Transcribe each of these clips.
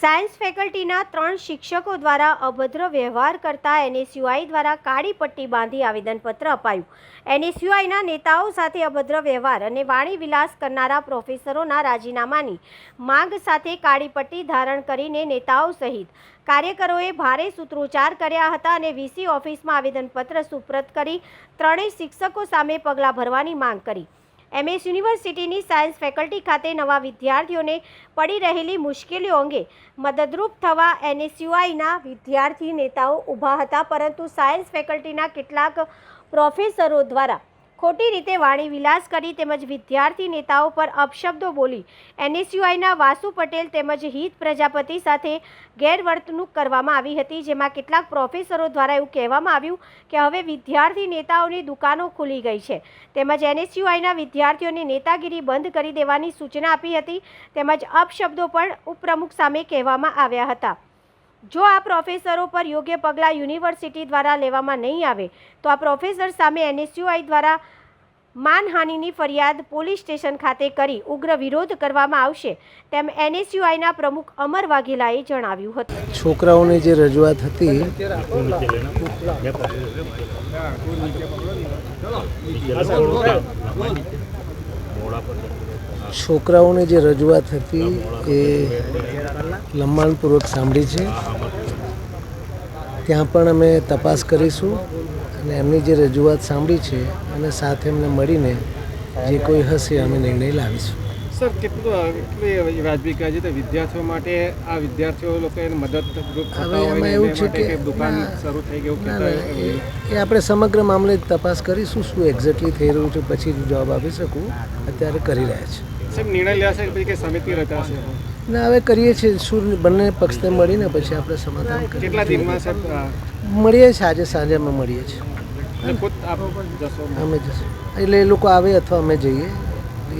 Science ફેકલ્ટીના 3 શિક્ષકો દ્વારા અભદ્ર વ્યવહાર કરતા એનએસયુઆઈ દ્વારા કાળી પટ્ટી બાંધી આવેદનપત્ર અપાયું। એનએસયુઆઈના નેતાઓ સાથે અભદ્ર વ્યવહાર અને વાણી વિલાસ કરનારા પ્રોફેસરોના રાજીનામાની માંગ સાથે કાળી પટ્ટી ધારણ કરીને નેતાઓ સહિત કાર્યકરોએ ભારે સૂત્રોચ્ચાર કર્યા હતા અને વીસી ઓફિસમાં આવેદનપત્ર સુપ્રત કરી ત્રણેય શિક્ષકો સામે પગલાં ભરવાની માંગ કરી। એમએસ યુનિવર્સિટીની સાયન્સ ફેકલ્ટી ખાતે નવા વિદ્યાર્થીઓને પડી રહેલી મુશ્કેલીઓ અંગે મદદરૂપ થવા એનએસયુઆઈના વિદ્યાર્થી નેતાઓ ઊભા હતા, પરંતુ સાયન્સ ફેકલ્ટીના કેટલાક પ્રોફેસરો દ્વારા ખોટી રીતે વાણી વિલાસ કરી તેમજ વિદ્યાર્થી નેતાઓ પર અપશબ્દો બોલી એનએસયુઆઈના વાસુ પટેલ તેમજ હિત પ્રજાપતિ સાથે ગેરવર્તણૂક કરવામાં આવી હતી, જેમાં કેટલાક પ્રોફેસરો દ્વારા એવું કહેવામાં આવ્યું કે હવે વિદ્યાર્થી નેતાઓની દુકાનો ખુલી ગઈ છે તેમજ એનએસયુઆઈના વિદ્યાર્થીઓને નેતાગીરી બંધ કરી દેવાની સૂચના આપી હતી તેમજ અપશબ્દો પણ ઉપપ્રમુખ સામે કહેવામાં આવ્યા હતા। જો આ પ્રોફેસરો પર યોગ્ય પગલાં યુનિવર્સિટી દ્વારા લેવામાં નહીં આવે તો આ પ્રોફેસર સામે એનએસયુઆઈ દ્વારા માનહાનિની ફરિયાદ પોલીસ સ્ટેશન ખાતે કરી ઉગ્ર વિરોધ કરવામાં આવશે તેમ એનએસયુઆઈના પ્રમુખ અમર વાઘેલાએ જણાવ્યું હતું। છોકરાઓની જે રજૂઆત હતી એ લંબાણપૂર્વક સાંભળી છે। ત્યાં પણ અમે તપાસ કરીશું અને એમની જે રજૂઆત સાંભળી છે અને સાથે એમને મળીને જે કોઈ હશે અમે નિર્ણય લાવીશું। સર, કેટલી વાજબી કહે છે વિદ્યાર્થીઓ માટે આ વિદ્યાર્થીઓ લોકોને મદદરૂપ થતા હોય એવું છે કે દુકાન શરૂ થઈ ગયું એ આપણે સમગ્ર મામલે તપાસ કરીશું, શું એક્ઝેક્ટલી થઈ રહ્યું છે પછી જવાબ આપી શકું, અત્યારે કરી રહ્યા છે। સાહેબ, નિર્ણય લેશે પછી કે સમિતિ રચાશે ના હવે કરીએ છીએ, શું બંને પક્ષને મળીને પછી આપણે સમાધાન કરીએ। કેટલા દિનમાં સાહેબ મળીએ છીએ, આજે સાંજે અમે મળીએ છીએ, અમે જશું એટલે એ લોકો આવે અથવા અમે જઈએ,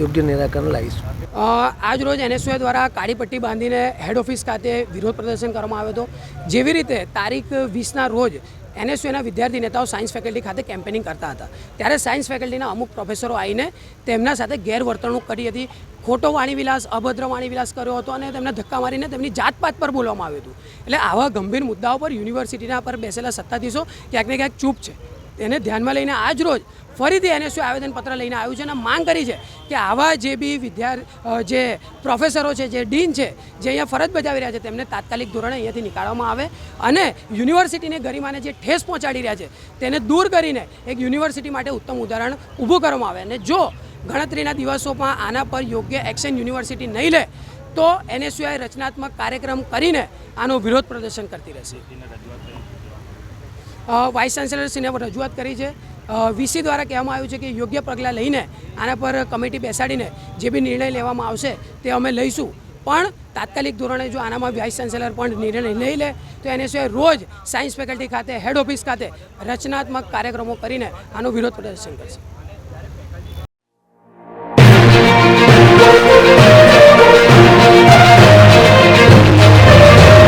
યોગ્ય નિરાકરણ લાવીશું। આજ રોજ એનએસયુઆઈ દ્વારા કાળી પટ્ટી બાંધીને હેડ ઓફિસ ખાતે વિરોધ પ્રદર્શન કરવામાં આવ્યો હતો। જેવી રીતે તારીખ 20ના રોજ એનએસયુઆઈના વિદ્યાર્થી નેતાઓ સાયન્સ ફેકલ્ટી ખાતે કેમ્પેનિંગ કરતા હતા, ત્યારે સાયન્સ ફેકલ્ટીના અમુક પ્રોફેસરો આવીને તેમના સાથે ગેરવર્તણૂક કરી હતી, ખોટો વાણીવિલાસ, અભદ્ર વાણીવિલાસ કર્યો હતો અને તેમને ધક્કા મારીને તેમની જાતપાત પર બોલવામાં આવ્યું હતું। એટલે આવા ગંભીર મુદ્દાઓ પર યુનિવર્સિટીના પર બેસેલા સત્તાધીશો ક્યાંક ને ક્યાંક ચૂપ છે। તેને ધ્યાનમાં લઈને આજ રોજ ફરીથી એનએસયુઆઈ આવેદનપત્ર લઈને આવ્યું છે અને માંગ કરી છે કે આવા જે બી જે પ્રોફેસરો છે, જે ડીન છે, જે અહીંયા ફરજ બજાવી રહ્યા છે તેમને તાત્કાલિક ધોરણે અહીંયાથી નીકાળવામાં આવે અને યુનિવર્સિટીની ગરિમાને જે ઠેસ પહોંચાડી રહ્યા છે તેને દૂર કરીને એક યુનિવર્સિટી માટે ઉત્તમ ઉદાહરણ ઊભું કરવામાં આવે અને જો ગણતરીના દિવસોમાં આના પર યોગ્ય એક્શન યુનિવર્સિટી નહીં લે તો એનએસયુઆઈ રચનાત્મક કાર્યક્રમ કરીને આનો વિરોધ પ્રદર્શન કરતી રહેશે। વાઇસ ચાન્સેલરશ્રીને રજૂઆત કરી છે, વીસી દ્વારા કહેવામાં આવ્યું છે કે યોગ્ય પગલાં લઈને આના પર કમિટી બેસાડીને જે બી નિર્ણય લેવામાં આવશે તે અમે લઈશું, પણ તાત્કાલિક ધોરણે જો આનામાં વાઇસ ચાન્સેલર પણ નિર્ણય નહીં લે તો એનએસયુઆઈ રોજ સાયન્સ ફેકલ્ટી ખાતે હેડ ઓફિસ ખાતે રચનાત્મક કાર્યક્રમો કરીને આનો વિરોધ પ્રદર્શન કરશે।